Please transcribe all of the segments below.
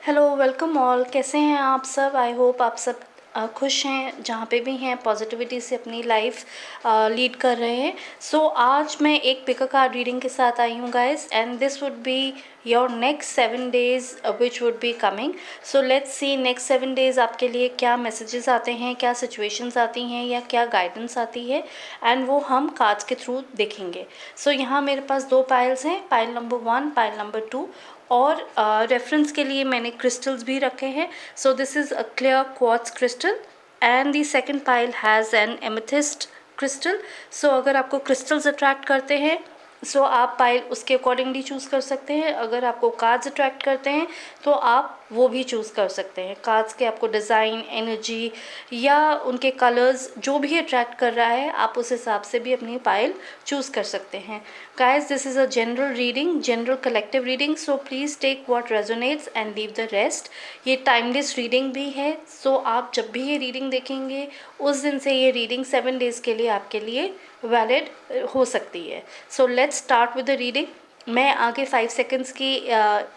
Hello, welcome all. कैसे हैं आप सब? आई होप आप सब खुश हैं, जहाँ पे भी हैं पॉजिटिविटी से अपनी लाइफ लीड कर रहे हैं। सो आज मैं एक पिक अ कार्ड रीडिंग के साथ आई हूँ guys, and this would be your next 7 days which would be coming. So let's C next 7 days आपके लिए क्या मैसेजेस आते हैं, क्या सिचुएशंस आती हैं या क्या गाइडेंस आती है, एंड वो हम कार्ड्स के थ्रू देखेंगे। सो यहाँ मेरे पास 2 पाइल्स हैं, पाइल नंबर 1, पाइल नंबर 2, और रेफरेंस के लिए मैंने क्रिस्टल्स भी रखे हैं। So this is a clear quartz crystal and the second pile has an amethyst crystal. So अगर आपको क्रिस्टल्स अट्रैक्ट करते हैं सो आप पाइल उसके अकॉर्डिंगली चूज़ कर सकते हैं। अगर आपको कार्ड्स अट्रैक्ट करते हैं तो आप वो भी चूज़ कर सकते हैं। कार्ड्स के आपको डिज़ाइन, एनर्जी या उनके कलर्स जो भी अट्रैक्ट कर रहा है आप उस हिसाब से भी अपनी पाइल चूज़ कर सकते हैं। Guys, this is a general reading, general collective reading, so please take what resonates and leave the rest. ये टाइमलेस रीडिंग भी है, सो आप जब भी ये रीडिंग देखेंगे उस दिन से ये रीडिंग 7 days के लिए आपके लिए वैलिड हो सकती है। सो let's start with the reading. मैं आगे 5 seconds की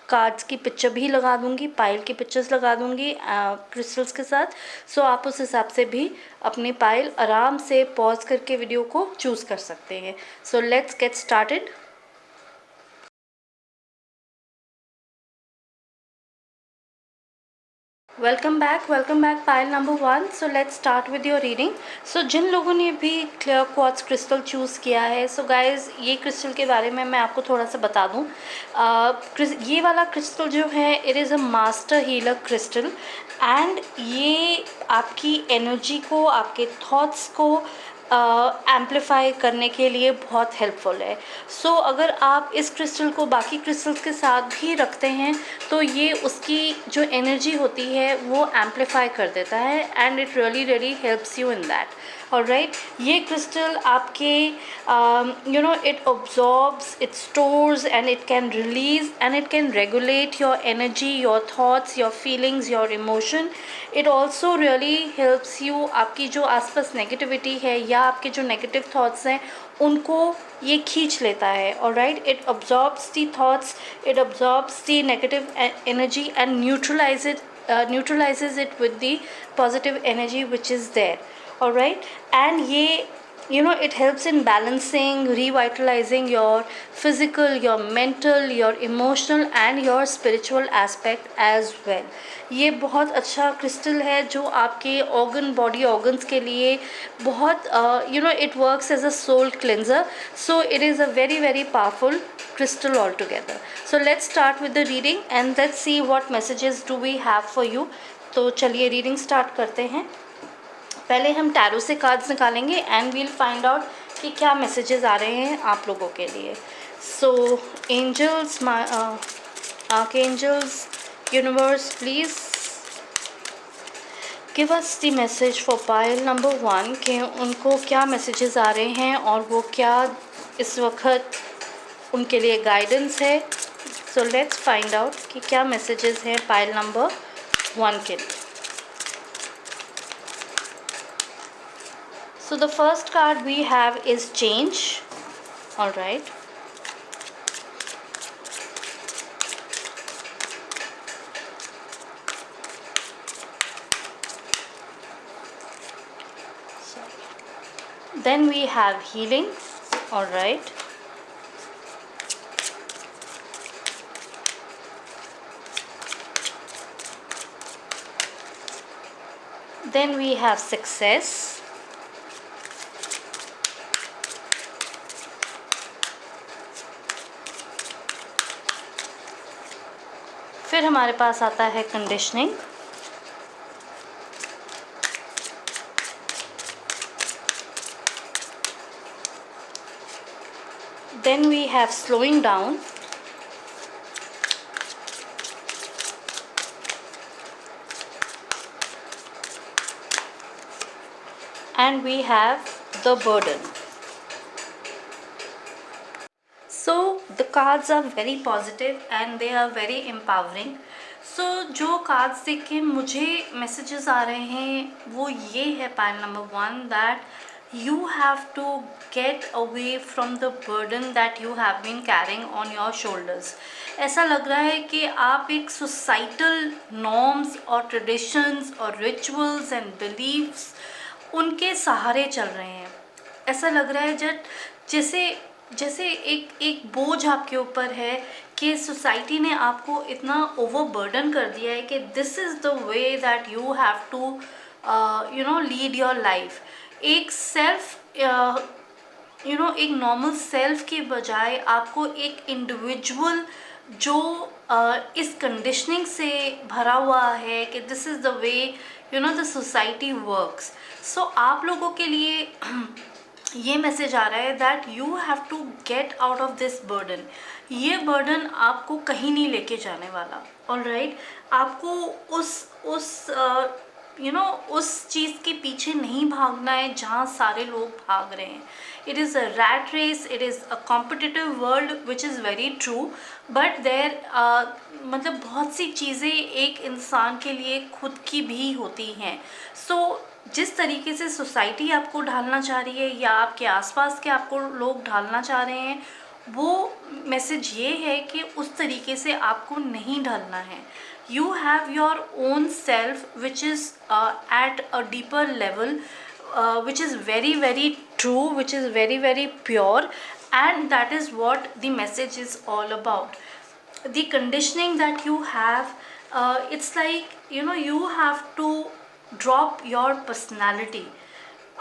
कार्ड्स की पिक्चर भी लगा दूंगी, पाइल की पिक्चर्स लगा दूंगी क्रिस्टल्स के साथ। सो आप उस हिसाब से भी अपनी पाइल आराम से पॉज करके वीडियो को चूज़ कर सकते हैं। So let's get started. Welcome back pile number 1। So let's start with your reading. So जिन लोगों ने भी क्लियर क्वार्ट्ज क्रिस्टल चूज़ किया है, सो गाइज ये क्रिस्टल के बारे में मैं आपको थोड़ा सा बता दूँ। ये वाला क्रिस्टल जो है it is a master healer crystal, and ये आपकी एनर्जी को, आपके थॉट्स को एम्पलीफाई करने के लिए बहुत हेल्पफुल है। सो अगर आप इस क्रिस्टल को बाकी क्रिस्टल्स के साथ भी रखते हैं तो ये उसकी जो एनर्जी होती है वो एम्पलीफाई कर देता है, and it really really helps you in that. Alright, ये क्रिस्टल आपके it absorbs, it stores, and it can release, and it can regulate your energy, your thoughts, your feelings, your emotion. It also really helps you, आपकी जो आसपास negativity है या आपके जो negative thoughts हैं उनको ये खींच लेता है। Alright, it absorbs the thoughts, it absorbs the negative energy and neutralizes it with the positive energy which is there. All right, and ये it helps in balancing, revitalizing your physical, your mental, your emotional and your spiritual aspect as well. ये बहुत अच्छा crystal है जो आपके body organs के लिए बहुत it works as a soul cleanser. So it is a very very powerful crystal altogether. So let's start with the reading and let's see what messages do we have for you. तो चलिए reading start करते हैं। पहले हम tarot से cards निकालेंगे and we'll find out कि क्या मैसेजेस आ रहे हैं आप लोगों के लिए। So angels, archangels, universe, please give us the message for pile number 1 कि उनको क्या मैसेजेस आ रहे हैं और वो क्या इस वक्त उनके लिए गाइडेंस है। सो लेट्स फाइंड आउट कि क्या मैसेजेस हैं पाइल नंबर 1 के लिए। So the first card we have is change. All right. Then we have healing. All right. Then we have success. फिर हमारे पास आता है conditioning. Then we have slowing down. And we have the burden. So the cards are very positive and they are very empowering. So जो cards देख के मुझे messages आ रहे हैं वो ये है pile number 1 that you have to get away from the burden that you have been carrying on your shoulders. ऐसा लग रहा है कि आप एक सोसाइटल नॉर्म्स और ट्रेडिशंस और रिचुअल्स एंड बिलीव्स उनके सहारे चल रहे हैं. ऐसा लग रहा है जैसे जैसे एक एक बोझ आपके ऊपर है कि सोसाइटी ने आपको इतना ओवरबर्डन कर दिया है कि this is the way that you have to lead your life. एक सेल्फ एक नॉर्मल सेल्फ के बजाय आपको एक इंडिविजुअल जो इस कंडीशनिंग से भरा हुआ है कि this is the way the society works. So आप लोगों के लिए ये मैसेज आ रहा है that you have to get out of this burden. ये बर्डन आपको कहीं नहीं लेके जाने वाला. ऑलराइट, आपको उस उस चीज़ के पीछे नहीं भागना है जहाँ सारे लोग भाग रहे हैं. It is a rat race, it is a competitive world which is very true. But there मतलब बहुत सी चीज़ें एक इंसान के लिए खुद की भी होती हैं. सो जिस तरीके से सोसाइटी आपको ढालना चाह रही है या आपके आसपास के आपको लोग ढालना चाह रहे हैं, वो मैसेज ये है कि उस तरीके से आपको नहीं ढलना है. You have your own self which is at a deeper level, which is very very true, which is very very pure, and that is what the message is all about. The conditioning that you have, it's like you have to drop your personality.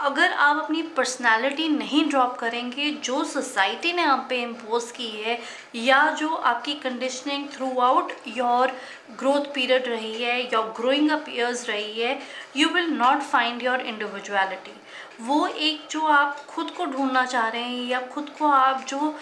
अगर आप अपनी personality नहीं drop करेंगे जो society ने आप पे impose की है या जो आपकी conditioning through out your growth period रही है, योर ग्रोइंग अप ईयर्स रही है, you will not find your individuality. वो एक जो आप खुद को ढूंढना चाह रहे हैं या खुद को आप जो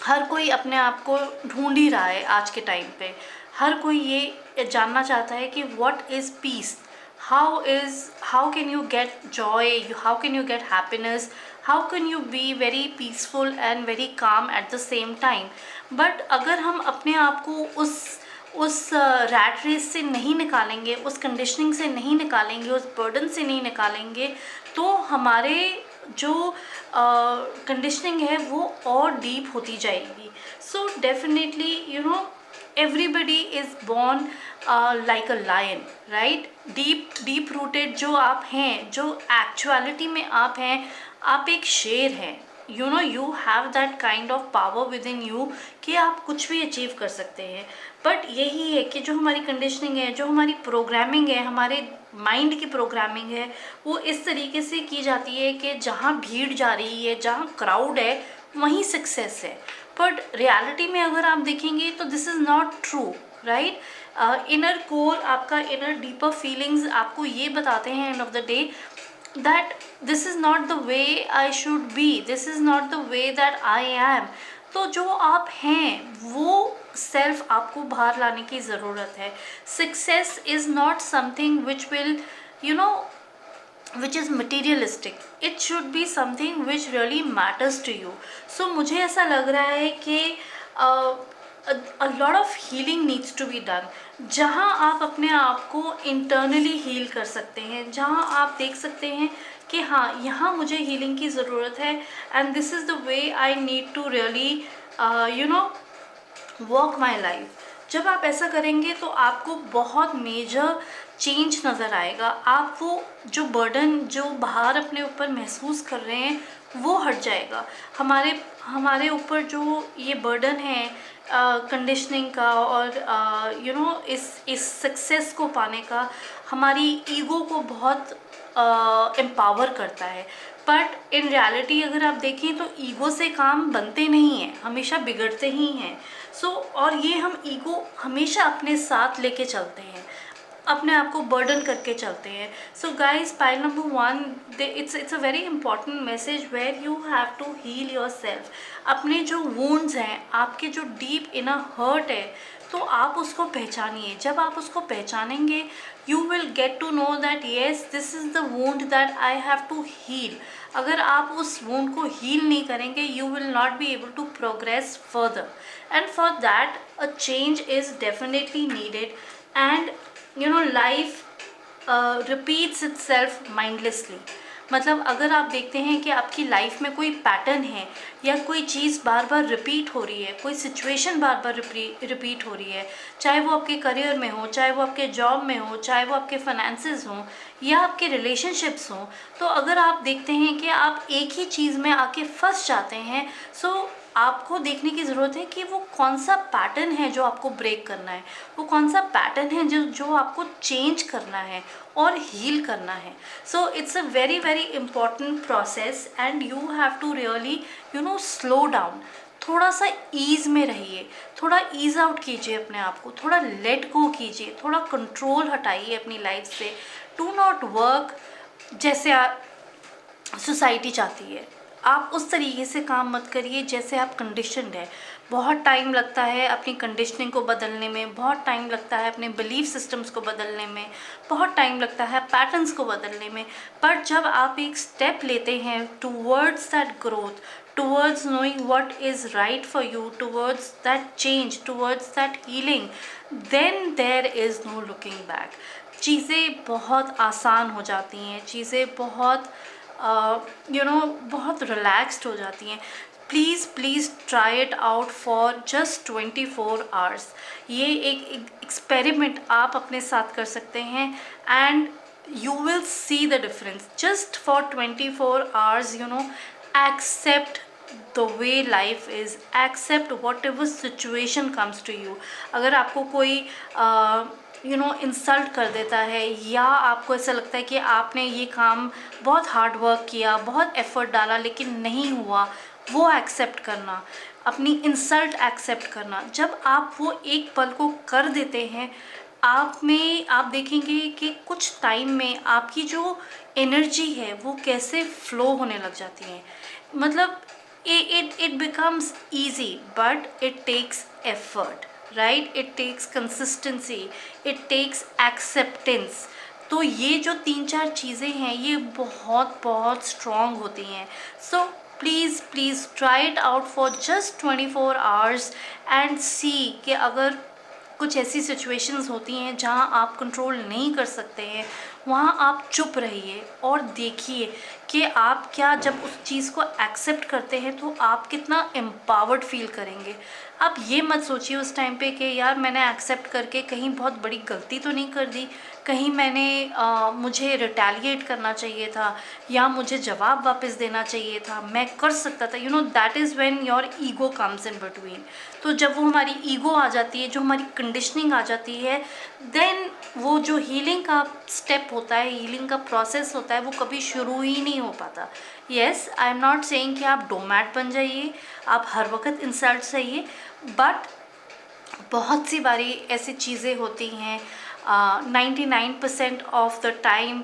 हर कोई अपने आप को ढूंढ ही रहा है आज के टाइम पे. हर कोई ये जानना चाहता है कि what is piece, how can you get joy, how can you get happiness, how can you be very peaceful and very calm at the same time. But अगर हम अपने आप को उस रैट रेस से नहीं निकालेंगे, उस कंडीशनिंग से नहीं निकालेंगे, उस बर्डन से नहीं निकालेंगे, तो हमारे जो कंडीशनिंग है वो और डीप होती जाएगी. So definitely everybody is born like a lion, right? deep rooted जो आप हैं, जो एक्चुअलिटी में आप हैं, आप एक शेर हैं. you have that kind of power within you कि आप कुछ भी अचीव कर सकते हैं. बट यही है कि जो हमारी कंडीशनिंग है, जो हमारी प्रोग्रामिंग है, हमारे माइंड की प्रोग्रामिंग है, वो इस तरीके से की जाती है कि जहाँ भीड़ जा रही है, जहाँ क्राउड है, वहीं सक्सेस है. बट रियलिटी में अगर आप देखेंगे तो this is not true, right? Inner core, आपका इनर डीपर फीलिंग्स आपको ये बताते हैं end of the day that this is not the way I should be, this is not the way that I am. तो जो आप हैं वो सेल्फ आपको बाहर लाने की ज़रूरत है. Success is not something which will which is materialistic. It should be something which really matters to you. So मुझे ऐसा लग रहा है कि a lot of healing needs to be done. जहाँ आप अपने आप को internally heal कर सकते हैं, जहाँ आप देख सकते हैं कि हाँ, यहाँ मुझे healing की ज़रूरत है and this is the way I need to really work my life. जब आप ऐसा करेंगे तो आपको बहुत मेजर चेंज नज़र आएगा. आप वो जो बर्डन जो बाहर अपने ऊपर महसूस कर रहे हैं वो हट जाएगा. हमारे ऊपर जो ये बर्डन है कंडीशनिंग का और इस सक्सेस को पाने का, हमारी ईगो को बहुत एम्पावर करता है. बट इन रियलिटी अगर आप देखें तो ईगो से काम बनते नहीं हैं, हमेशा बिगड़ते ही हैं. और ये हम ईगो हमेशा अपने साथ लेके चलते हैं, अपने आप को बर्डन करके चलते हैं. So guys, pile number 1, it's a very important message where you have to heal yourself. अपने जो वुंड्स हैं, आपके जो डीप इनर हर्ट है, तो आप उसको पहचानिए. जब आप उसको पहचानेंगे you will get to know that yes this is the wound that I have to heal. अगर आप उस वुंड को हील नहीं करेंगे you will not be able to progress further. And for that a change is definitely needed. And life repeats itself mindlessly. मतलब अगर आप देखते हैं कि आपकी लाइफ में कोई पैटर्न है या कोई चीज़ बार बार रिपीट हो रही है, कोई सिचुएशन बार बार रिपीट हो रही है, चाहे वो आपके करियर में हो, चाहे वो आपके जॉब में हो, चाहे वो आपके फाइनेंसेस हों या आपके रिलेशनशिप्स हों, तो अगर आप देखते हैं कि आप एक ही चीज़ में आके फंस जाते हैं, सो आपको देखने की ज़रूरत है कि वो कौन सा पैटर्न है जो आपको ब्रेक करना है, वो कौन सा पैटर्न है जो आपको चेंज करना है और हील करना है। So it's a very very important process and you have to really slow down. थोड़ा सा ईज़ में रहिए, थोड़ा ईज़ आउट कीजिए अपने आप को, थोड़ा लेट गो कीजिए, थोड़ा कंट्रोल हटाइए अपनी लाइफ से। डू नॉट वर्क जैसे सोसाइटी चाहती है, आप उस तरीके से काम मत करिए जैसे आप कंडीशनड है। बहुत टाइम लगता है अपनी कंडीशनिंग को बदलने में, बहुत टाइम लगता है अपने बिलीफ सिस्टम्स को बदलने में, बहुत टाइम लगता है पैटर्न्स को बदलने में। पर जब आप एक स्टेप लेते हैं towards that growth, towards knowing what is right for you, towards that change, towards that healing, then there is no looking back. चीज़ें बहुत आसान हो जाती हैं, चीज़ें बहुत बहुत रिलैक्स्ड हो जाती हैं। Please please try it out for just 24 hours. ये एक एक्सपेरिमेंट आप अपने साथ कर सकते हैं and you will see the difference just for 24 hours. Accept the way life is, accept whatever situation comes to you. अगर आपको कोई इंसल्ट कर देता है या आपको ऐसा लगता है कि आपने ये काम बहुत हार्ड वर्क किया, बहुत एफर्ट डाला लेकिन नहीं हुआ, वो एक्सेप्ट करना, अपनी इंसल्ट एक्सेप्ट करना। जब आप वो एक पल को कर देते हैं, आप देखेंगे कि कुछ टाइम में आपकी जो एनर्जी है वो कैसे फ्लो होने लग जाती है। मतलब it becomes easy, but it takes effort, right? It takes consistency, it takes acceptance. तो ये जो 3-4 चीज़ें हैं ये बहुत बहुत स्ट्रॉन्ग होती हैं। So please please try it out for just 24 hours and see कि अगर कुछ ऐसी सिचुएशंस होती हैं जहाँ आप कंट्रोल नहीं कर सकते हैं, वहाँ आप चुप रहिए और देखिए कि आप क्या, जब उस चीज़ को एक्सेप्ट करते हैं तो आप कितना एम्पावर्ड फील करेंगे। आप ये मत सोचिए उस टाइम पे कि यार मैंने एक्सेप्ट करके कहीं बहुत बड़ी गलती तो नहीं कर दी, कहीं मुझे रिटेलिएट करना चाहिए था या मुझे जवाब वापस देना चाहिए था, मैं कर सकता था। That is when your ego comes in between. तो जब वो हमारी ईगो आ जाती है, जो हमारी कंडीशनिंग आ जाती है, देन वो जो हीलिंग का स्टेप होता है, हीलिंग का प्रोसेस होता है, वो कभी शुरू ही नहीं हो पाता। Yes, I am not saying कि आप डोमैट बन जाइए, आप हर वक्त इंसल्ट सहिए, बट बहुत सी बारी ऐसी चीज़ें होती हैं, 99% of the time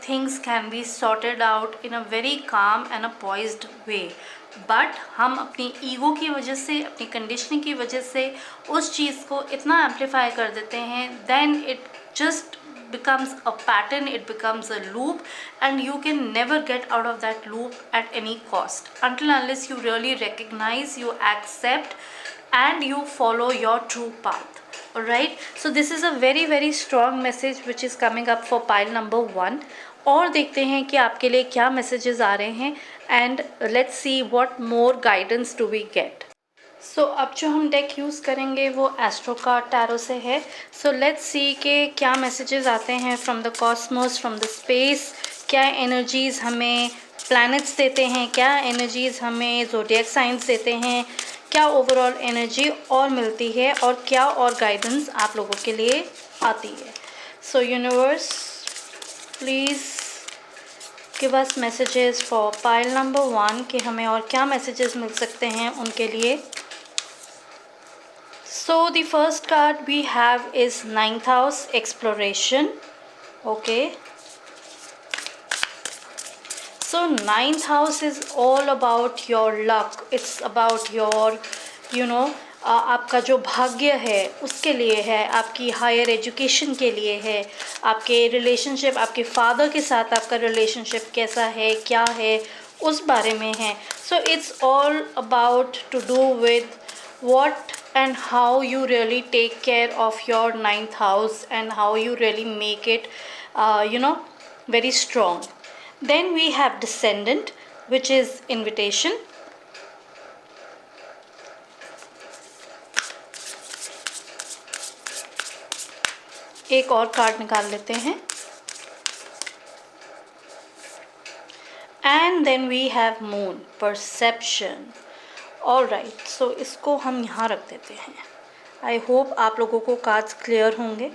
things can be sorted out in a very calm and a poised way. But हम अपनी ईगो की वजह से, अपनी कंडीशनिंग की वजह से उस चीज़ को इतना एम्पलीफाई कर देते हैं, then it just becomes a pattern, it becomes a loop, and you can never get out of that loop at any cost until unless you really recognize, you accept, and you follow your true path. Alright, so this is a very very strong message which is coming up for pile number 1. और देखते हैं कि आपके लिए क्या messages आ रहे हैं and let's see what more guidance do we get. So अब जो हम डेक यूज़ करेंगे वो एस्ट्रो कार्ड टैरो से है। सो लेट्स सी के क्या मैसेजेस आते हैं from the Cosmos, from the space. क्या एनर्जीज़ हमें प्लैनेट्स देते हैं, क्या एनर्जीज़ हमें ज़ोडिएक साइंस देते हैं, क्या ओवरऑल एनर्जी और मिलती है और क्या और गाइडेंस आप लोगों के लिए आती है। सो universe please give us messages for pile number 1 कि हमें और क्या मैसेजेस मिल सकते हैं उनके लिए। So the first card we have is 9th house, exploration. Okay, so 9th house is all about your luck. It's about your आपका जो भाग्य है उसके लिए है, आपकी हायर एजुकेशन के लिए है, आपके रिलेशनशिप, आपके फादर के साथ आपका रिलेशनशिप कैसा है, क्या है, उस बारे में है। So it's all about to do with what and how you really take care of your ninth house and how you really make it very strong. Then we have descendant, which is invitation. एक और card निकाल लेते हैं. And then we have moon, perception. Alright, so इसको हम यहाँ रख देते हैं. I hope आप लोगों को कार्ड्स क्लियर होंगे.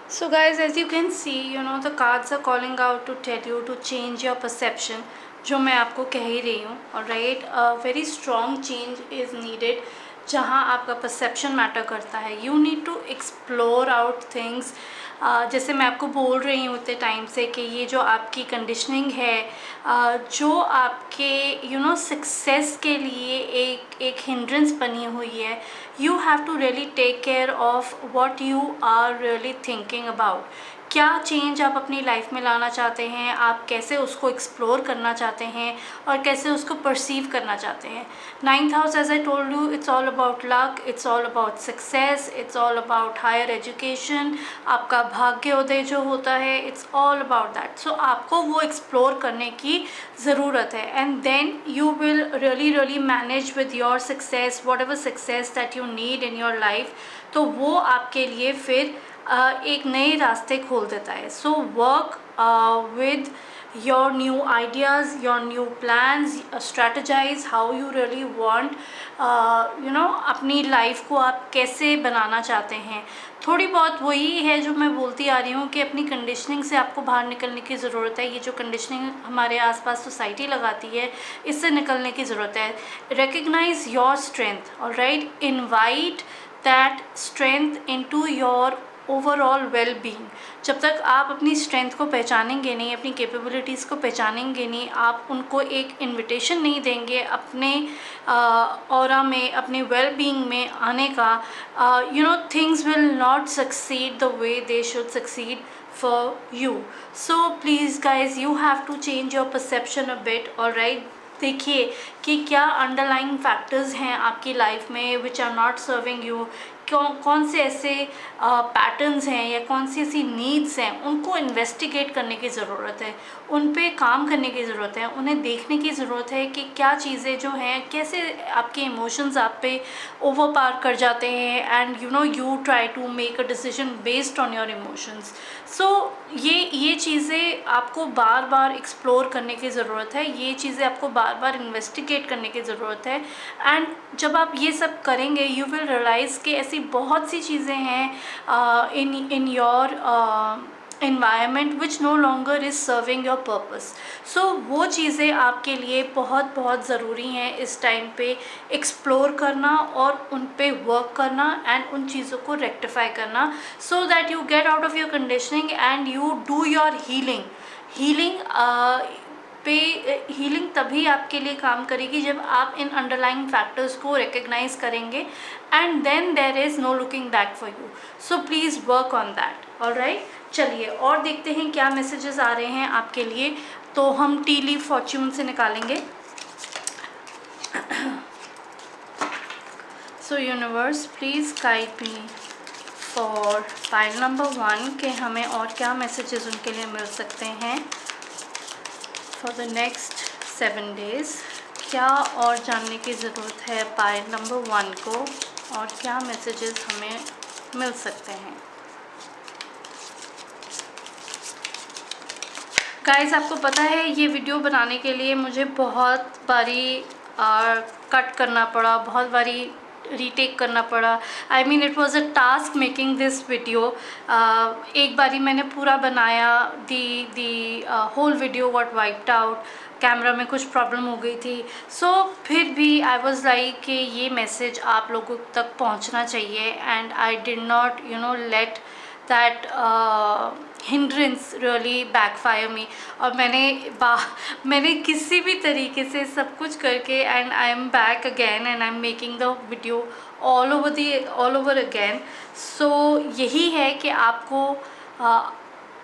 So guys, as you can see, the cards are calling out to tell you to change your perception, जो मैं आपको कह ही रही हूँ. Alright, a very strong change is needed, जहाँ आपका perception मैटर करता है. You need to explore out things. जैसे मैं आपको बोल रही हूँ उतने टाइम से कि ये जो आपकी कंडीशनिंग है, जो आपके सक्सेस के लिए एक हिंड्रेंस बनी हुई है, you have to really take care of what you are really thinking about. क्या चेंज आप अपनी लाइफ में लाना चाहते हैं, आप कैसे उसको एक्सप्लोर करना चाहते हैं और कैसे उसको परसीव करना चाहते हैं. Ninth house, as I told you, it's all about luck, it's all about success, it's all about higher education. आपका भाग्योदय जो होता है, it's all about that. So आपको वो एक्सप्लोर करने की ज़रूरत है. And then you will really manage with your success, whatever success that you need in your life. तो वो आपके लिए फिर एक नए रास्ते खोल देता है. So work with your new ideas, your new plans, strategize how you really want अपनी लाइफ को आप कैसे बनाना चाहते हैं. थोड़ी बहुत वही है जो मैं बोलती आ रही हूँ कि अपनी कंडीशनिंग से आपको बाहर निकलने की ज़रूरत है. ये जो कंडीशनिंग हमारे आसपास सोसाइटी लगाती है, इससे निकलने की ज़रूरत है. Recognise your strength, alright. Invite that strength into your overall well being. जब तक आप अपनी स्ट्रेंथ को पहचानेंगे नहीं, अपनी कैपेबिलिटीज़ को पहचानेंगे नहीं, आप उनको एक इनविटेशन नहीं देंगे अपने ऑरा में, अपने वेल बीइंग में आने का, things will not succeed the way they should succeed for you. So please guys, you have to change your perception a bit. Alright, देखिए कि क्या अंडरलाइंग फैक्टर्स हैं आपकी लाइफ में which are not serving you. कौन से ऐसे patterns हैं या कौन सी ऐसी नीड्स हैं, उनको इन्वेस्टिगेट करने की ज़रूरत है, उन पे काम करने की ज़रूरत है. उन्हें देखने की ज़रूरत है कि क्या चीज़ें जो हैं, कैसे आपके इमोशंस आप पे ओवर पार कर जाते हैं. And you try to make a decision based on your emotions. So ये चीज़ें आपको बार बार एक्सप्लोर करने की ज़रूरत है. ये चीज़ें आपको बार बार इन्वेस्टिगेट करने की ज़रूरत है. एंड जब आप ये सब करेंगे, यू विल रियलाइज़ कि ऐसी बहुत सी चीज़ें हैं in your environment which no longer is serving your purpose. So वो चीज़ें आपके लिए बहुत बहुत ज़रूरी हैं इस टाइम पे एक्सप्लोर करना और उन पे वर्क करना एंड उन चीज़ों को रेक्टिफाई करना, so that you get out of your conditioning and you do your healing healing तभी आपके लिए काम करेगी जब आप इन अंडरलाइंग फैक्टर्स को रिकग्नाइज करेंगे. And then there is no looking back for you. So please work on that. Alright, चलिए और देखते हैं क्या मैसेजेस आ रहे हैं आपके लिए. तो हम टी लीफ फॉर्च्यून से निकालेंगे. सो universe, please guide me for pile number 1 के हमें और क्या मैसेजेस उनके लिए मिल सकते हैं फॉर द नेक्स्ट 7 days. क्या और जानने की ज़रूरत है पाइल नंबर 1 को और क्या मैसेजेस हमें मिल सकते हैं. गाइस, आपको पता है ये वीडियो बनाने के लिए मुझे बहुत बारी कट करना पड़ा, बहुत बारी रीटेक करना पड़ा. I mean it was a task making this video. एक बारी मैंने पूरा बनाया, the whole video got wiped out. Camera में कुछ प्रॉब्लम हो गई थी. सो फिर भी आई वॉज़ लाइक कि ये मैसेज आप लोगों तक पहुंचना चाहिए. And I did not let that hindrance really backfire me. और मैंने किसी भी तरीके से सब कुछ करके and I am back again and I am making the video all over again. So यही है कि आपको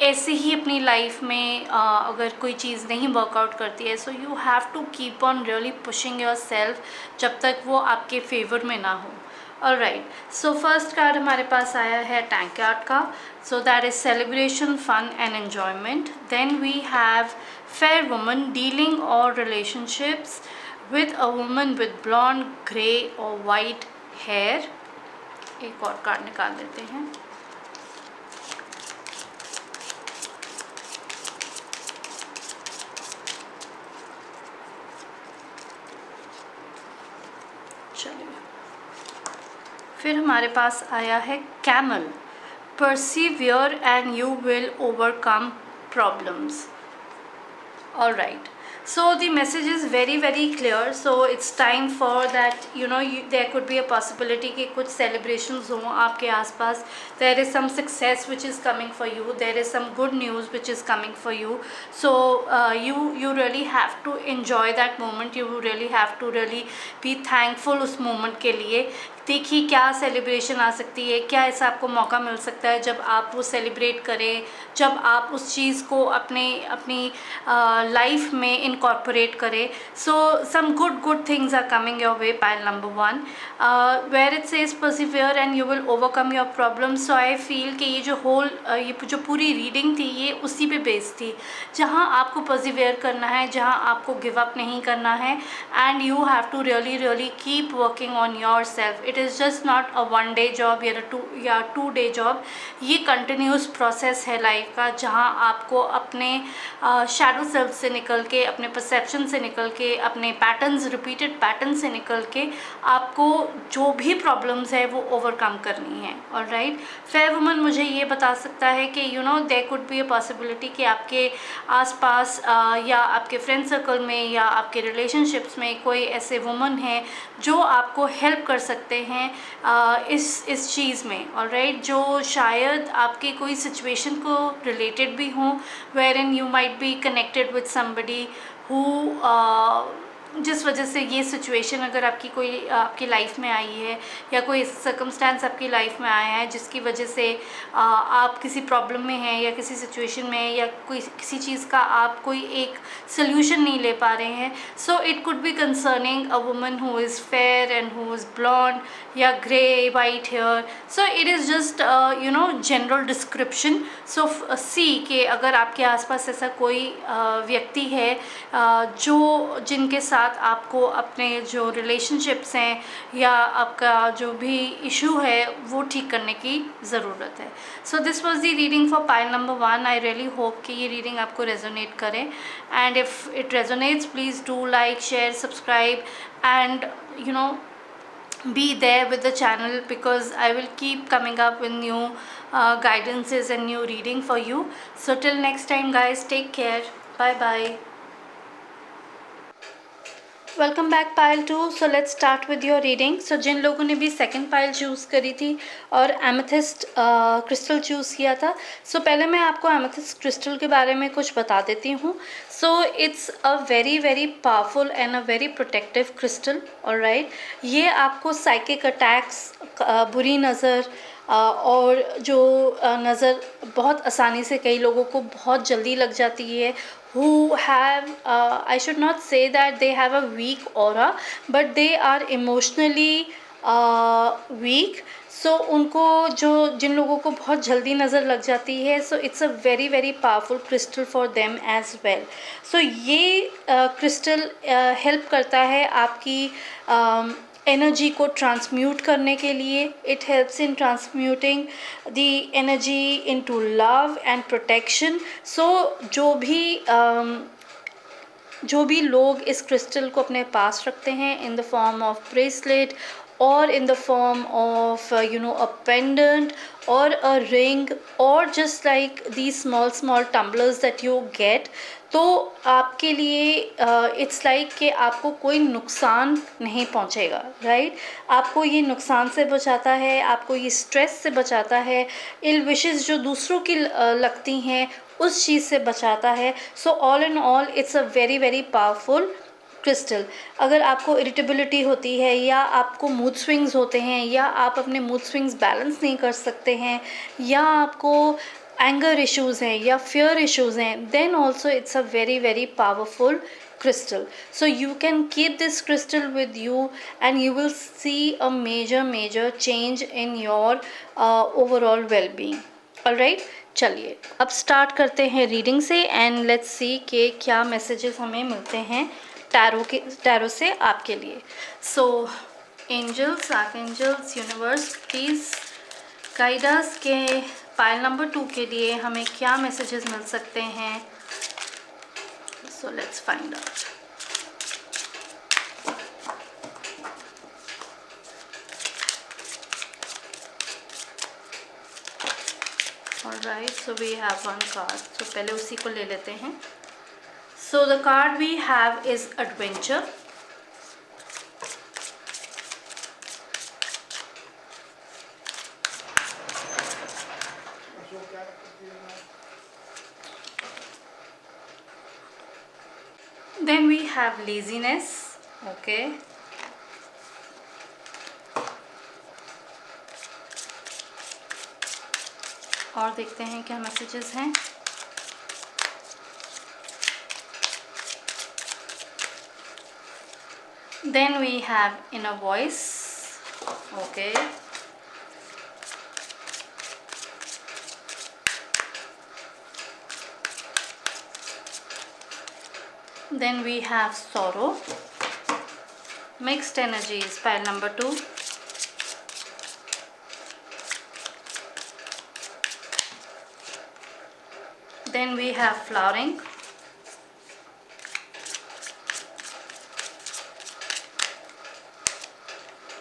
ऐसे ही अपनी लाइफ में अगर कोई चीज़ नहीं वर्कआउट करती है, so you have to keep on really pushing yourself जब तक वो आपके फेवर में ना हो। ऑलराइट, सो फर्स्ट कार्ड हमारे पास आया है टैंकार्ड का, so that is celebration, fun and enjoyment. Then we have fair woman, dealing और relationships with a woman with blonde, grey or white hair। एक और कार्ड निकाल देते हैं। चलिए, फिर हमारे पास आया है camel, persevere and you will overcome problems. All right, so the message is very very clear, so it's time for that, there could be a possibility कि कुछ celebrations हों आपके आसपास, there is some success which is coming for you, there is some good news which is coming for you, so you really have to enjoy that moment, you really have to really be thankful उस moment के लिए। देखिए क्या celebration आ सकती है, क्या ऐसा आपको मौका मिल सकता है जब आप वो सेलिब्रेट करें, जब आप उस चीज़ को अपनी लाइफ में इनकॉर्पोरेट करें। So some good things are coming your way. Pile number 1, where it says persevere and you will overcome your problems. So I feel कि ये जो पूरी रीडिंग थी ये उसी पे बेस्ड थी, जहाँ आपको परसिवियर करना है, जहाँ आपको गिव अप नहीं करना है, and you have to really keep working on yourself. It is just not a 1 day job या 2 डे जॉब, ये कंटिन्यूस प्रोसेस है लाइफ का, जहाँ आपको अपने शैडो सेल्फ से निकल के, अपने परसेप्शन से निकल के, अपने पैटर्न्स, रिपीटेड पैटर्न से निकल के आपको जो भी प्रॉब्लम्स है वो ओवरकम करनी है। ऑलराइट, फेयर वुमन मुझे ये बता सकता है कि there could be a possibility कि आपके आसपास या आपके फ्रेंड सर्कल में या आपके रिलेशनशिप्स में कोई ऐसे वुमन है जो आपको हेल्प कर सकते हैं इस चीज़ में। ऑलराइट, जो शायद आपके कोई सिचुएशन को रिलेटेड भी हों, wherein you might be connected with somebody who, जिस वजह से ये सिचुएशन अगर आपकी लाइफ में आई है, या कोई सर्कमस्टेंस आपकी लाइफ में आया है जिसकी वजह से आप किसी प्रॉब्लम में हैं या किसी सिचुएशन में हैं, या किसी चीज़ का आप कोई एक सोल्यूशन नहीं ले पा रहे हैं। So it could be concerning a woman who is fair and who is blonde या grey white hair. So it is just general description. So see कि अगर आपके आसपास ऐसा कोई व्यक्ति है जिनके साथ आपको अपने जो रिलेशनशिप्स हैं या आपका जो भी इशू है वो ठीक करने की ज़रूरत है। So this was the reading for pile number 1। I really hope कि ये रीडिंग आपको रेजोनेट करे, and if it resonates please do like, share, subscribe, and be there with the channel, because I will keep coming up with new guidances and new reading for you. So till next time guys, take care, bye bye। Welcome back pile 2। So let's start with your reading. So जिन लोगों ने भी second pile choose करी थी और amethyst crystal choose किया था, सो पहले मैं आपको एमेथिस्ट क्रिस्टल के बारे में कुछ बता देती हूँ। सो it's a very very powerful and a very protective crystal. Alright, ये आपको साइकिक अटैक्स, बुरी नज़र और जो नज़र बहुत आसानी से कई लोगों को बहुत जल्दी लग जाती है, who have I should not say that they have a weak aura, but they are emotionally weak। सो उनको जिन लोगों को बहुत जल्दी नज़र लग जाती है, so it's a very very powerful crystal for them as well. So ये क्रिस्टल हेल्प करता है आपकी एनर्जी को ट्रांसम्यूट करने के लिए। It helps in transmuting the energy into love and protection. So जो भी लोग इस क्रिस्टल को अपने पास रखते हैं in the form of bracelet or in the form of a pendant or a ring or just like these small tumblers that you get, तो आपके लिए इट्स लाइक कि आपको कोई नुकसान नहीं पहुंचेगा। राइट, आपको ये नुकसान से बचाता है, आपको ये स्ट्रेस से बचाता है, इल विशेस जो दूसरों की लगती हैं उस चीज़ से बचाता है। So all in all it's a very very powerful crystal. अगर आपको इरिटेबिलिटी होती है या आपको मूड स्विंग्स होते हैं या आप अपने मूड स्विंग्स बैलेंस नहीं कर सकते हैं या आपको एंगर इश्यूज हैं या फियर इश्यूज हैं, then also it's a very very powerful crystal. So you can keep this crystal with you and you will see a major change in your overall well-being. All right, चलिए अब start करते हैं reading से and let's see कि क्या messages हमें मिलते हैं टैरो से आपके लिए. So angels, archangels, universe, please guide us के पाइल नंबर 2 के लिए हमें क्या मैसेजेस मिल सकते हैं. So let's find out. Alright, so we have one card. So पहले उसी को ले लेते हैं. So the card we have is adventure. Then we have laziness. Okay. और देखते हैं क्या मैसेजेस हैं. Then we have inner voice. Okay. Then we have sorrow. Mixed energies, pile number 2. Then we have flowering.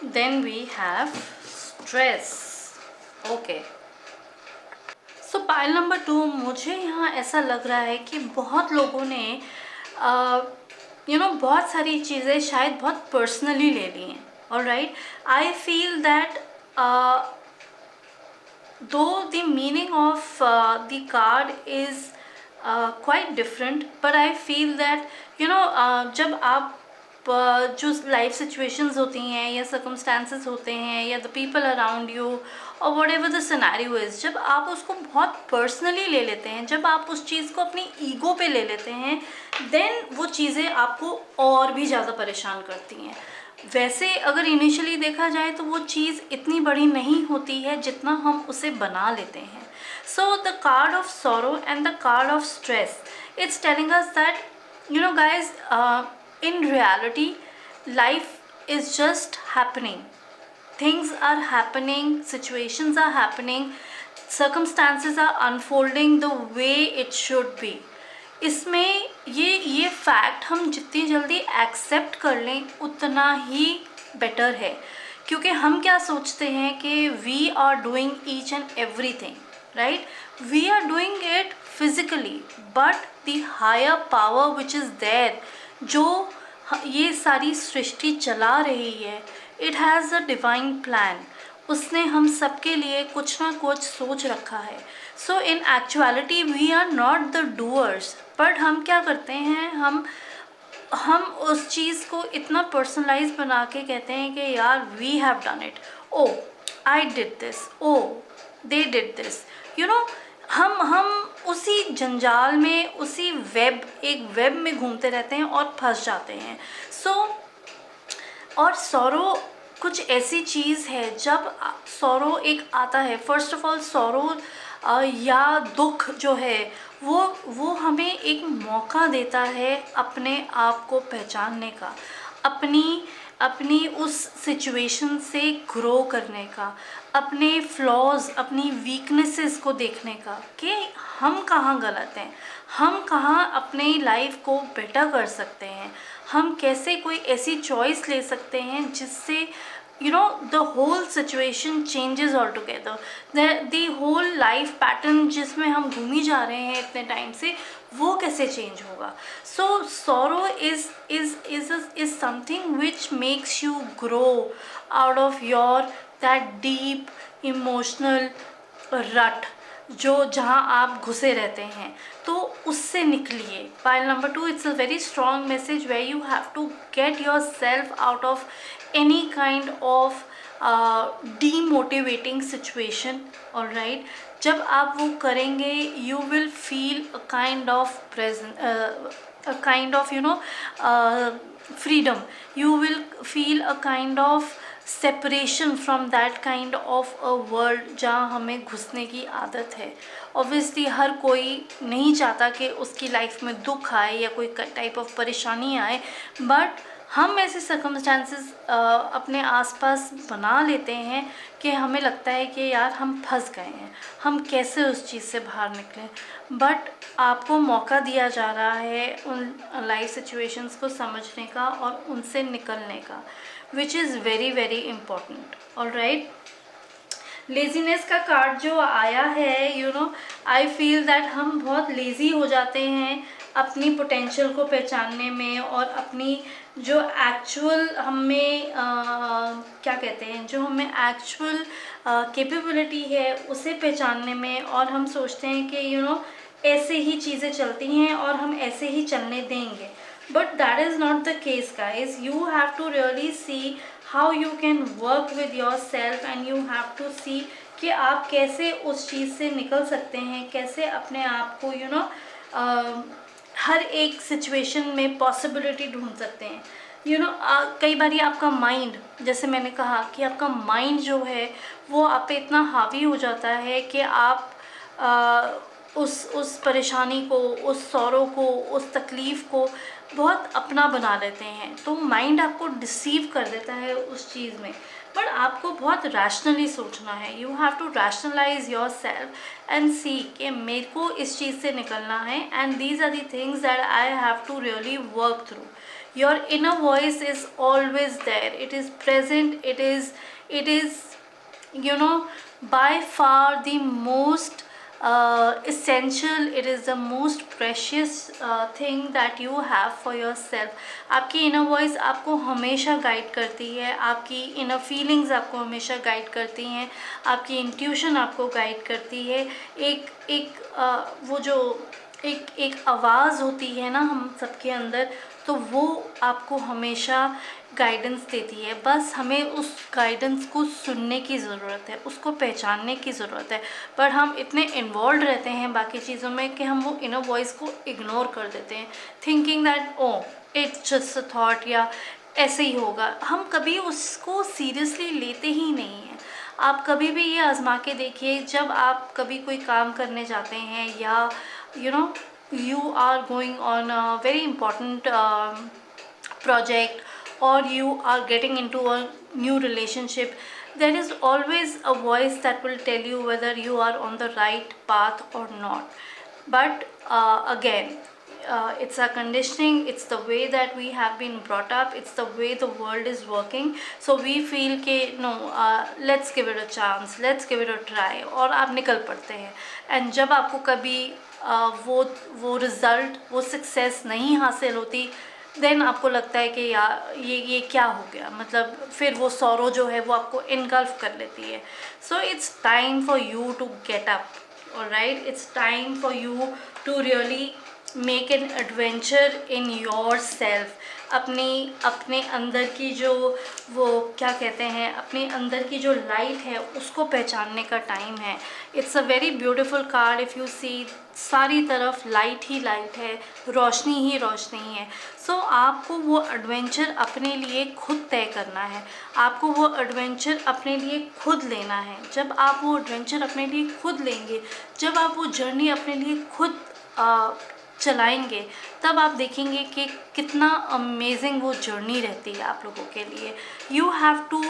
Then we have stress. Okay. So pile number 2, मुझे यहाँ ऐसा लग रहा है कि बहुत लोगों ने बहुत सारी चीज़ें शायद बहुत पर्सनली ले ली हैं. Alright, I feel that though the meaning of the card is quite different, but I feel that जब आप जो लाइफ सिचुएशंस होती हैं या सर्कमस्टांसेस होते हैं या द पीपल अराउंड यू और what ever the scenario is, जब आप उसको बहुत पर्सनली ले लेते हैं, जब आप उस चीज़ को अपनी ईगो पे ले लेते हैं, देन वो चीज़ें आपको और भी ज़्यादा परेशान करती हैं. वैसे अगर इनिशियली देखा जाए तो वो चीज़ इतनी बड़ी नहीं होती है जितना हम उसे बना लेते हैं. So the card of sorrow and the card of stress, it's telling us that guys, in reality life is just happening. Things are happening, situations are happening, circumstances are unfolding the way it should be. इसमें ये fact हम जितनी जल्दी accept कर लें उतना ही better है, क्योंकि हम क्या सोचते हैं कि we are doing each and everything, right. We are doing it physically, but the higher power which is there, जो ये सारी सृष्टि चला रही है, it has a divine plan. उसने हम सबके लिए कुछ ना कुछ सोच रखा है. So in actuality we are not the doers, but हम क्या करते हैं, हम उस चीज़ को इतना पर्सनलाइज बना के कहते हैं कि यार we have done it, oh I did this, oh they did this. हम उसी जंजाल में, उसी एक वेब में घूमते रहते हैं और फंस जाते हैं. और सॉरो कुछ ऐसी चीज़ है, जब सॉरो एक आता है, फर्स्ट ऑफ ऑल सॉरो या दुख जो है वो हमें एक मौका देता है अपने आप को पहचानने का, अपनी उस सिचुएशन से ग्रो करने का, अपने फ्लॉज, अपनी वीकनेसेस को देखने का कि हम कहाँ गलत हैं, हम कहाँ अपने लाइफ को बेटर कर सकते हैं, हम कैसे कोई ऐसी चॉइस ले सकते हैं जिससे the whole situation changes altogether. The whole life pattern जिसमें हम घूमी जा रहे हैं इतने टाइम से, वो कैसे चेंज होगा. So sorrow is something which makes you grow out of your that deep emotional rut जहाँ आप घुसे रहते हैं, तो उससे निकलिए. Pile number 2, it's a very strong message where you have to get yourself out of any kind of demotivating situation, alright, जब आप वो करेंगे you will feel a kind of present, a kind of freedom. You will feel a kind of separation from that kind of a world जहाँ हमें घुसने की आदत है. ऑब्वियसली हर कोई नहीं चाहता कि उसकी लाइफ में दुख आए या कोई टाइप ऑफ परेशानी आए, बट हम ऐसे सर्कमस्टांसेस अपने आसपास बना लेते हैं कि हमें लगता है कि यार हम फंस गए हैं, हम कैसे उस चीज़ से बाहर निकलें. बट आपको मौका दिया जा रहा है उन लाइफ सिचुएशंस को समझने का और उनसे निकलने का, विच is very very important. Alright, laziness का कार्ड जो आया है, आई फील दैट हम बहुत लेज़ी हो जाते हैं अपनी पोटेंशियल को पहचानने में और अपनी जो एक्चुअल हमें क्या कहते हैं, जो हमें एक्चुअल कैपेबिलिटी है उसे पहचानने में. और हम सोचते हैं कि ऐसे ही चीज़ें चलती हैं और हम ऐसे ही चलने देंगे, but that is not the case guys. You have to really see how you can work with yourself and you have to see कि आप कैसे उस चीज़ से निकल सकते हैं, कैसे अपने आप को हर एक सिचुएशन में पॉसिबिलिटी ढूंढ सकते हैं. कई बार आपका माइंड, जैसे मैंने कहा कि आपका माइंड जो है वो आप पे इतना हावी हो जाता है कि आप उस परेशानी को, उस सौरों को, उस तकलीफ़ को बहुत अपना बना लेते हैं. तो माइंड आपको डिसीव कर देता है उस चीज़ में, बट आपको बहुत रैशनली सोचना है. You have to rationalize yourself and see कि मेरे को इस चीज़ से निकलना है, and these are the things that I have to really work through. Your inner voice is always there, it is present, it is by far the most essential, it is the most precious thing that you have for yourself. आपकी inner voice आपको हमेशा guide करती है, आपकी inner feelings आपको हमेशा guide करती हैं, आपकी इंट्यूशन आपको गाइड करती है. वो जो एक आवाज़ होती है ना हम सबके अंदर, तो वो आपको हमेशा गाइडेंस देती है. बस हमें उस गाइडेंस को सुनने की ज़रूरत है, उसको पहचानने की ज़रूरत है. पर हम इतने इन्वॉल्व रहते हैं बाकी चीज़ों में कि हम वो इनर वॉइस को इग्नोर कर देते हैं, thinking that oh it's just a thought या ऐसे ही होगा. हम कभी उसको सीरियसली लेते ही नहीं हैं. आप कभी भी ये आजमा के देखिए, जब आप कभी कोई काम करने जाते हैं या you are going on a very important project, or you are getting into a new relationship, there is always a voice that will tell you whether you are on the right path or not. But again, it's a conditioning, it's the way that we have been brought up, it's the way the world is working. So we feel कि no, let's give it a chance, let's give it a try, और आप निकल पड़ते हैं. And जब आपको कभी वो रिज़ल्ट, वो सक्सेस नहीं हासिल होती, देन आपको लगता है कि यार ये क्या हो गया, मतलब फिर वो सौरो जो है वो आपको इनगल्फ कर लेती है. So it's time for you to get up, alright, it's time for you to really make an adventure in yourself. अपने अंदर की जो वो क्या कहते हैं, अपने अंदर की जो लाइट है उसको पहचानने का टाइम है. It's a very beautiful card. If you see, सारी तरफ लाइट ही लाइट है, रोशनी ही रोशनी है. सो आपको वो एडवेंचर अपने लिए खुद तय करना है, आपको वो एडवेंचर अपने लिए खुद लेना है. जब आप वो एडवेंचर अपने लिए खुद लेंगे, जब आप वो जर्नी अपने लिए खुद चलाएंगे, तब आप देखेंगे कि कितना अमेजिंग वो जर्नी रहती है आप लोगों के लिए. You have to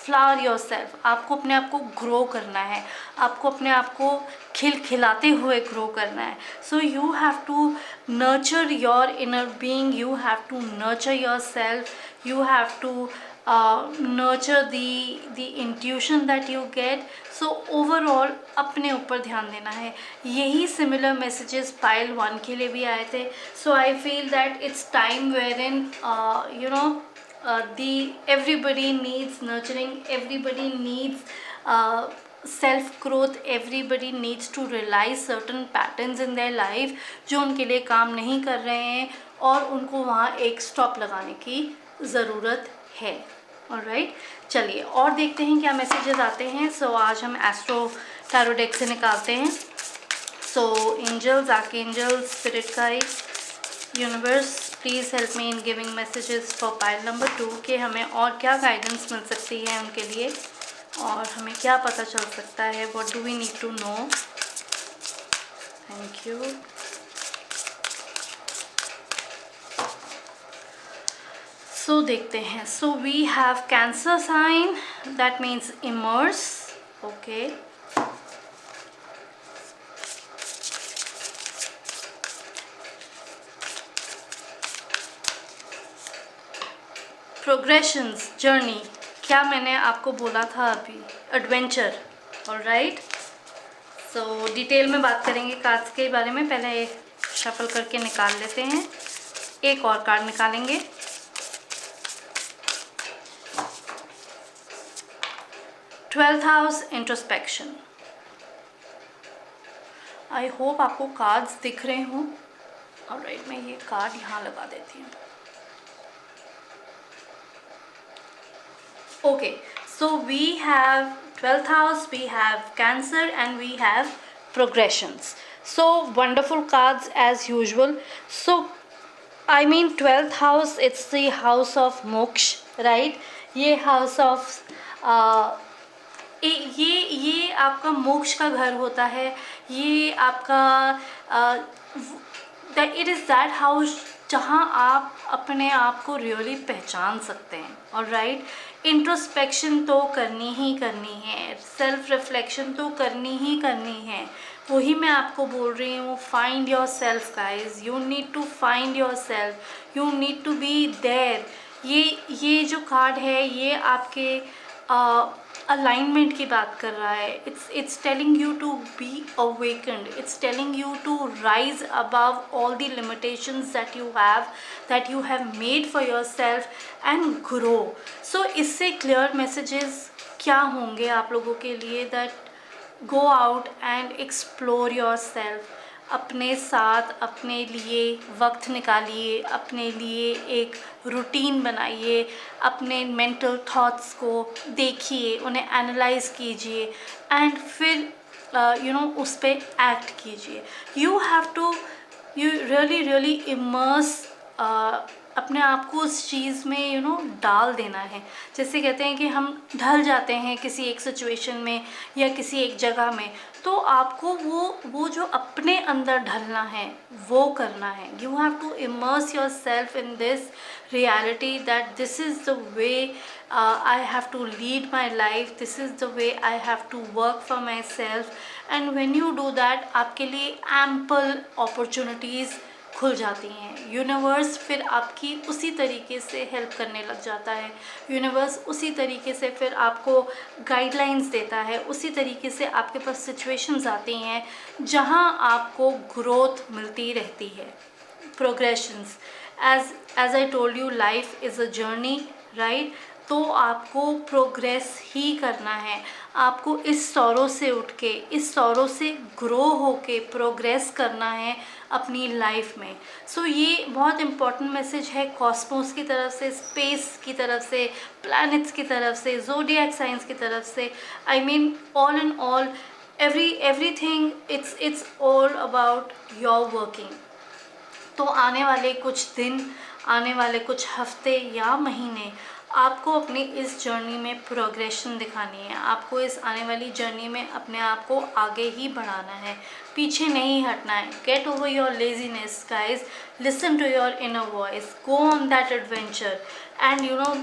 flower yourself. आपको अपने आप को ग्रो करना है, आपको अपने आप को खिलाते हुए ग्रो करना है. So you have to nurture your inner being, you have to nurture yourself, you have to nurture the intuition that you get. So overall अपने ऊपर ध्यान देना है. यही सिमिलर मैसेजेस पाइल 1 के लिए भी आए थे. So I feel that it's time wherein everybody needs nurturing, everybody needs self growth, everybody needs to realise certain patterns in their life जो उनके लिए काम नहीं कर रहे हैं, और उनको वहाँ एक स्टॉप लगाने की ज़रूरत है। ऑलराइट, चलिए और देखते हैं क्या मैसेजेस आते हैं। सो आज हम एस्ट्रो टैरो डेक से निकालते हैं। So angels, archangels, spirit guides, universe, please help me in giving messages for pile number 2 कि हमें और क्या गाइडेंस मिल सकती है उनके लिए और हमें क्या पता चल सकता है, what do we need to know. Thank you. So देखते हैं। So we have cancer sign, that means immerse. Okay, progressions, journey, क्या मैंने आपको बोला था अभी, एडवेंचर। ऑलराइट, सो डिटेल में बात करेंगे कार्ड्स के बारे में। पहले शफल करके निकाल लेते हैं, एक और कार्ड निकालेंगे। 12th house, introspection. I hope आपको कार्ड्स दिख रहे हों। ऑलराइट, मैं ये कार्ड यहाँ लगा देती हूँ। Okay, so we have 12th house, we have Cancer, and we have progressions. So wonderful cards as usual. So I mean 12th house, it's the house of moksha, right? ये house of ये आपका मोक्ष का घर होता है। ये आपका इट इज़ दैट हाउस जहाँ आप अपने आप को रियली पहचान सकते हैं। ऑलराइट, इंट्रोस्पेक्शन तो करनी ही करनी है, सेल्फ रिफ्लेक्शन तो करनी ही करनी है। वही मैं आपको बोल रही हूँ, find yourself guys, you need to find yourself, you need to be there. ये जो कार्ड है ये आपके अलाइनमेंट की बात कर रहा है। It's telling you to be awakened, it's telling you to rise above all the limitations that you have made for yourself and grow. So इससे क्लियर मैसेजेस क्या होंगे आप लोगों के लिए, that go out and explore yourself. अपने साथ अपने लिए वक्त निकालिए, अपने लिए एक रूटीन बनाइए, अपने मेंटल थॉट्स को देखिए, उन्हें एनालाइज कीजिए एंड फिर उस पर एक्ट कीजिए। यू रियली इमर्स अपने आप को उस चीज़ में डाल देना है। जैसे कहते हैं कि हम ढल जाते हैं किसी एक सिचुएशन में या किसी एक जगह में, तो आपको वो जो अपने अंदर ढलना है वो करना है। You have to immerse yourself in this reality that this is the way I have to lead my life, this is the way I have to work for myself. And when you do that, आपके लिए ample opportunities खुल जाती हैं। Universe फिर आपकी उसी तरीके से हेल्प करने लग जाता है। यूनिवर्स उसी तरीके से फिर आपको गाइडलाइंस देता है, उसी तरीके से आपके पास सिचुएशंस आती हैं जहां आपको ग्रोथ मिलती रहती है, progressions. As I told you, life is a journey, right? तो आपको प्रोग्रेस ही करना है। आपको इस सौरों से उठ के, इस सौरों से ग्रो होके प्रोग्रेस करना है अपनी लाइफ में। सो ये बहुत इम्पॉर्टेंट मैसेज है कॉस्मोस की तरफ से, स्पेस की तरफ से, प्लैनेट्स की तरफ से, ज़ोडिएक साइंस की तरफ से। I mean all in all, everything, it's all about your working। तो आने वाले कुछ दिन, आने वाले कुछ हफ्ते या महीने आपको अपनी इस जर्नी में प्रोग्रेशन दिखानी है। आपको इस आने वाली जर्नी में अपने आप को आगे ही बढ़ाना है, पीछे नहीं हटना है। Get over your laziness guys, listen to your inner voice, go on that adventure and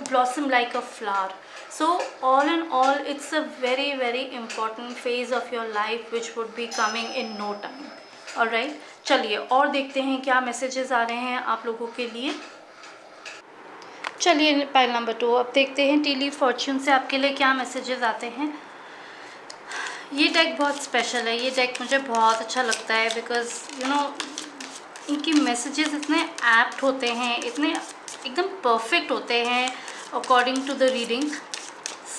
blossom like a flower। So all in all, it's a very very important phase of your life which would be coming in no time। Alright, चलिए और देखते हैं क्या messages आ रहे हैं आप लोगों के लिए। चलिए पाइल नंबर 2 अब देखते हैं टी लीफ फॉर्च्यून से आपके लिए क्या मैसेजेस आते हैं। ये डेक बहुत स्पेशल है, ये डेक मुझे बहुत अच्छा लगता है बिकॉज इनकी मैसेजेस इतने एप्ट होते हैं, इतने एकदम परफेक्ट होते हैं according to the reading.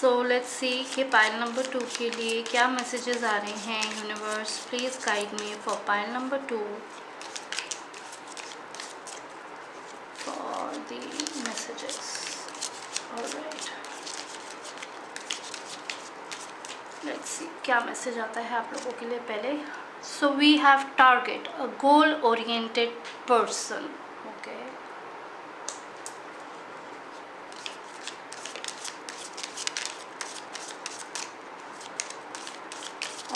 So let's see कि पाइल नंबर 2 के लिए क्या मैसेजेस आ रहे हैं। Universe please guide me for pile number 2 for the messages. Alright, let's see क्या मैसेज आता है आप लोगों के लिए पहले. So we have target a goal oriented person. Okay,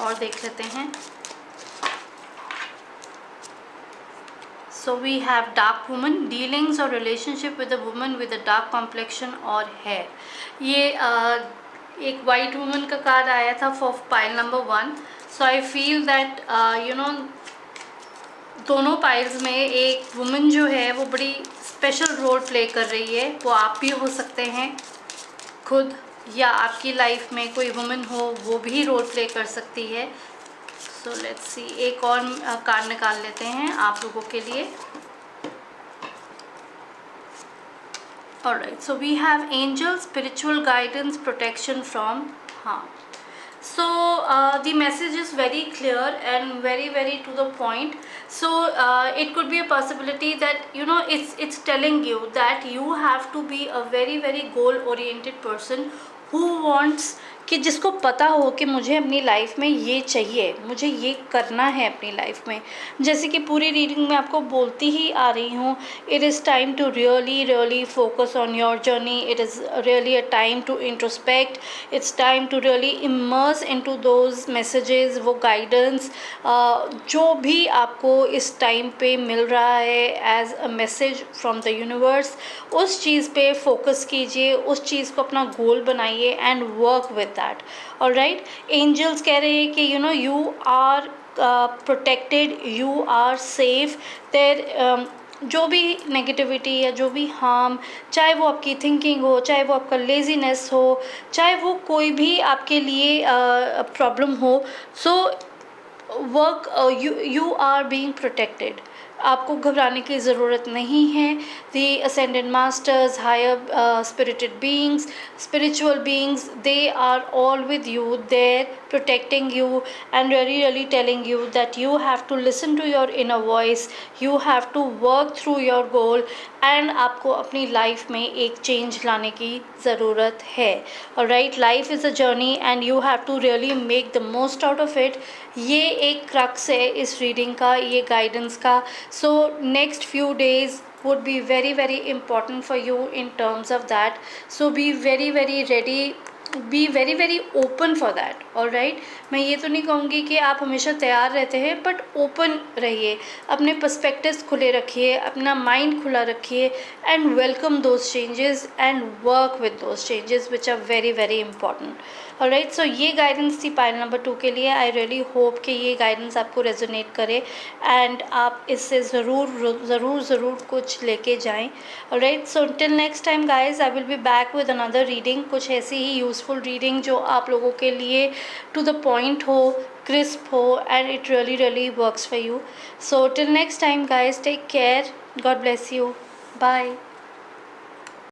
और देख लेते हैं. So we have dark woman, dealings or relationship with a woman with a dark complexion or hair. ये एक white woman का कार्ड आया था for pile number 1. So I feel that दोनों पाइल्स में एक वुमन जो है वो बड़ी स्पेशल रोल प्ले कर रही है. वो आप भी हो सकते हैं खुद, या आपकी लाइफ में कोई वुमन हो वो भी रोल प्ले कर सकती है. सो लेट्स सी, एक और कार्ड निकाल लेते हैं आप लोगों के लिए. Alright, so we have angel, spiritual guidance, protection from harm. So the message is very clear and very to the point. So it could be a possibility that it's telling you that you have to be a very goal oriented person who wants, कि जिसको पता हो कि मुझे अपनी life में ये चाहिए, मुझे ये करना है अपनी लाइफ में. जैसे कि पूरी रीडिंग में आपको बोलती ही आ रही हूँ, it is time to really focus on your journey. It is really a time to introspect. It's time to really immerse into those messages, वो गाइडेंस जो भी आपको इस टाइम पे मिल रहा है as a message from the universe, उस चीज़ पे फोकस कीजिए, उस चीज़ को अपना गोल बनाइए and work with that. Alright, angels कह रहे हैं कि you are protected, you are safe. There जो भी नेगेटिविटी या जो भी हार्म, चाहे वो आपकी थिंकिंग हो, चाहे वो आपका लेज़ीनेस हो, चाहे वो कोई भी आपके लिए प्रॉब्लम हो, so work, you are being protected. आपको घबराने की ज़रूरत नहीं है. The ascended masters, higher spirited beings, spiritual beings, they are all with you there, protecting you and really telling you that you have to listen to your inner voice, you have to work through your goal, and आपको अपनी life में एक change लाने की ज़रूरत है. Alright, life is a journey and you have to really make the most out of it. ये एक क्रक्स है इस रीडिंग का, ये गाइडेंस का. So next few days would be very important for you in terms of that. So be very ready, be very open for that. all right, मैं ये तो नहीं कहूँगी कि आप हमेशा तैयार रहते हैं, बट ओपन रहिए, अपने पर्सपेक्टिव्स खुले रखिए, अपना माइंड खुला रखिए and welcome those changes and work with those changes which are very important. Alright, so ये गाइडेंस थी पाइल नंबर 2 के लिए. आई रियली होप कि ये गाइडेंस आपको रेजोनेट करे एंड आप इससे ज़रूर कुछ लेके जाएं. Alright, so till next time guys, I will be back with another reading, कुछ ऐसी ही यूज़फुल रीडिंग जो आप लोगों के लिए टू द पॉइंट हो, क्रिस्प हो, and it really works for you. So till next time guys, take care, God bless you, bye.